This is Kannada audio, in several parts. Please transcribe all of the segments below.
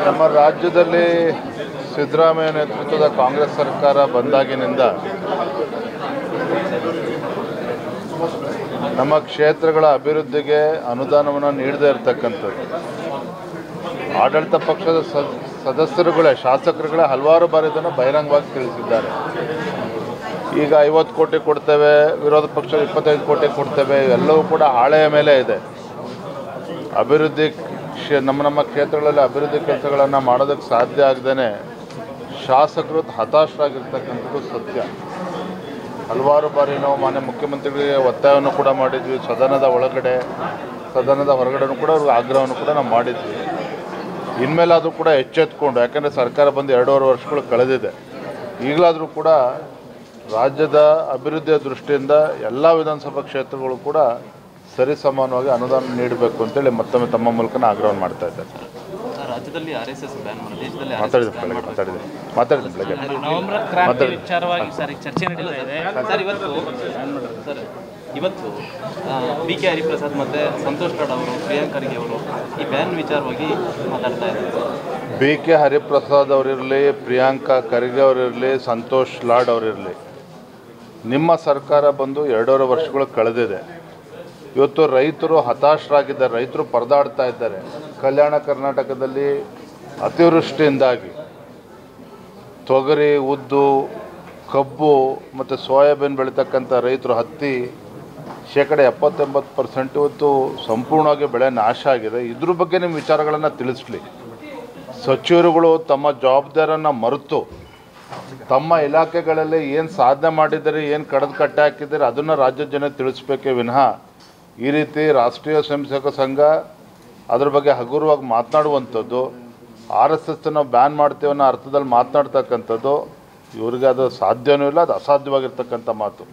ನಮ್ಮ ರಾಜ್ಯದಲ್ಲಿ ಸಿದ್ದರಾಮಯ್ಯ ನೇತೃತ್ವದ ಕಾಂಗ್ರೆಸ್ ಸರ್ಕಾರ ಬಂದಾಗಿನಿಂದ ನಮ್ಮ ಕ್ಷೇತ್ರಗಳ ಅಭಿವೃದ್ಧಿಗೆ ಅನುದಾನವನ್ನು ನೀಡದೇ ಇರತಕ್ಕಂಥದ್ದು ಆಡಳಿತ ಪಕ್ಷದ ಸದಸ್ಯರುಗಳೇ ಶಾಸಕರುಗಳೇ ಹಲವಾರು ಬಾರಿ ಇದನ್ನು ಬಹಿರಂಗವಾಗಿ ತಿಳಿಸಿದ್ದಾರೆ. ಈಗ 50 ಕೋಟಿ ಕೊಡ್ತೇವೆ, ವಿರೋಧ ಪಕ್ಷ 25 ಕೋಟಿ ಕೊಡ್ತೇವೆ, ಎಲ್ಲವೂ ಕೂಡ ಹಾಳೆಯ ಮೇಲೆ ಇದೆ. ಅಭಿವೃದ್ಧಿ ನಮ್ಮ ಕ್ಷೇತ್ರಗಳಲ್ಲಿ ಅಭಿವೃದ್ಧಿ ಕೆಲಸಗಳನ್ನು ಮಾಡೋದಕ್ಕೆ ಸಾಧ್ಯ ಆಗದೇ ಶಾಸಕರು ಹತಾಶರಾಗಿರ್ತಕ್ಕಂಥದ್ದು ಸತ್ಯ. ಹಲವಾರು ಬಾರಿ ನಾವು ಮಾನ್ಯ ಮುಖ್ಯಮಂತ್ರಿಗಳಿಗೆ ಒತ್ತಾಯವನ್ನು ಕೂಡ ಮಾಡಿದ್ವಿ. ಸದನದ ಒಳಗಡೆ ಸದನದ ಹೊರಗಡೆನೂ ಕೂಡ ಅವ್ರಿಗೆ ಆಗ್ರಹವನ್ನು ಕೂಡ ನಾವು ಮಾಡಿದ್ವಿ. ಇನ್ಮೇಲಾದರೂ ಕೂಡ ಎಚ್ಚೆತ್ಕೊಂಡು, ಯಾಕೆಂದರೆ ಸರ್ಕಾರ ಬಂದು 2.5 ವರ್ಷಗಳು ಕಳೆದಿದೆ, ಈಗಲಾದರೂ ಕೂಡ ರಾಜ್ಯದ ಅಭಿವೃದ್ಧಿಯ ದೃಷ್ಟಿಯಿಂದ ಎಲ್ಲ ವಿಧಾನಸಭಾ ಕ್ಷೇತ್ರಗಳು ಕೂಡ ಸರಿಸಮಾನವಾಗಿ ಅನುದಾನ ನೀಡಬೇಕು ಅಂತೇಳಿ ಮತ್ತೊಮ್ಮೆ ತಮ್ಮ ಮೂಲಕ ಆಗ್ರಹವನ್ನು ಮಾಡ್ತಾ ಇದ್ದಾರೆ. ರಾಜ್ಯದಲ್ಲಿ ಆರ್ಎಸ್ಎಸ್ ಬ್ಯಾನ್ ಮಾಡಿ ದೇಶದಲ್ಲಿ ಚರ್ಚೆ ನಡೀತಾ ಇದೆ ಸರ್. ಇವತ್ತು ಬಿ ಕೆ ಹರಿಪ್ರಸಾದ್ ಮತ್ತು ಸಂತೋಷ್ ಲಾಡ್ ಅವರು, ಪ್ರಿಯಾಂಕ್ ಖರ್ಗೆ ಅವರು ಈ ಬ್ಯಾನ್ ವಿಚಾರವಾಗಿ ಮಾತಾಡ್ತಾ ಇದ್ದಾರೆ. ಬಿ ಕೆ ಹರಿಪ್ರಸಾದ್ ಅವರಿರಲಿ, ಪ್ರಿಯಾಂಕಾ ಖರ್ಗೆ ಅವರಿರಲಿ, ಸಂತೋಷ್ ಲಾಡ್ ಅವರಿರಲಿ, ನಿಮ್ಮ ಸರ್ಕಾರ ಬಂದು 2.5 ವರ್ಷಗಳು ಕಳೆದಿದೆ. ಇವತ್ತು ರೈತರು ಹತಾಶರಾಗಿದ್ದಾರೆ, ರೈತರು ಪರದಾಡ್ತಾ ಇದ್ದಾರೆ. ಕಲ್ಯಾಣ ಕರ್ನಾಟಕದಲ್ಲಿ ಅತಿವೃಷ್ಟಿಯಿಂದಾಗಿ ತೊಗರಿ, ಉದ್ದು, ಕಬ್ಬು ಮತ್ತು ಸೋಯಾಬೀನ್ ಬೆಳೀತಕ್ಕಂಥ ರೈತರು, ಹತ್ತಿ 70-80% ಇವತ್ತು ಸಂಪೂರ್ಣವಾಗಿ ಬೆಳೆ ನಾಶ ಆಗಿದೆ. ಇದ್ರ ಬಗ್ಗೆ ನಿಮ್ಮ ವಿಚಾರಗಳನ್ನು ತಿಳಿಸ್ಲಿ. ಸಚಿವರುಗಳು ತಮ್ಮ ಜವಾಬ್ದಾರಿಯನ್ನು ಮರೆತು ತಮ್ಮ ಇಲಾಖೆಗಳಲ್ಲಿ ಏನು ಸಾಧನೆ ಮಾಡಿದ್ದಾರೆ, ಏನು ಕಡದು ಕಟ್ಟೆ ಹಾಕಿದ್ದಾರೆ ಅದನ್ನು ರಾಜ್ಯದ ಜನ ತಿಳಿಸ್ಬೇಕೇ ವಿನಃ ಈ ರೀತಿ ರಾಷ್ಟ್ರೀಯ ಸ್ವಯಂ ಸೇವಕ ಸಂಘ ಅದ್ರ ಬಗ್ಗೆ ಹಗುರವಾಗಿ ಮಾತನಾಡುವಂಥದ್ದು, RSSನ ಬ್ಯಾನ್ ಮಾಡ್ತೀವಿ ಅನ್ನೋ ಅರ್ಥದಲ್ಲಿ ಮಾತನಾಡ್ತಕ್ಕಂಥದ್ದು ಇವ್ರಿಗೆ ಅದು ಸಾಧ್ಯವೂ ಇಲ್ಲ, ಅದು ಅಸಾಧ್ಯವಾಗಿರ್ತಕ್ಕಂಥ ಮಾತು.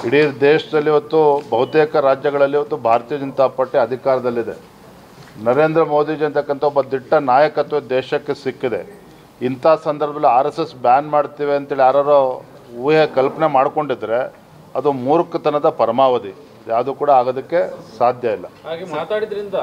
ಇಡೀ ದೇಶದಲ್ಲಿ ಇವತ್ತು ಬಹುತೇಕ ರಾಜ್ಯಗಳಲ್ಲಿ ಇವತ್ತು ಭಾರತೀಯ ಜನತಾ ಪಾರ್ಟಿ ಅಧಿಕಾರದಲ್ಲಿದೆ. ನರೇಂದ್ರ ಮೋದಿಜಿ ಅಂತಕ್ಕಂಥ ಒಬ್ಬ ದಿಟ್ಟ ನಾಯಕತ್ವ ದೇಶಕ್ಕೆ ಸಿಕ್ಕಿದೆ. ಇಂಥ ಸಂದರ್ಭದಲ್ಲಿ RSS ಬ್ಯಾನ್ ಮಾಡ್ತೀವಿ ಅಂತೇಳಿ ಯಾರೋ ಊಹೆ ಕಲ್ಪನೆ ಮಾಡ್ಕೊಂಡಿದ್ರೆ ಅದು ಮೂರ್ಖತನದ ಪರಮಾವಧಿ. ಯಾವುದು ಕೂಡ ಆಗೋದಕ್ಕೆ ಸಾಧ್ಯ ಇಲ್ಲ. ಹಾಗೆ ಮಾತಾಡಿದ್ರಿಂದ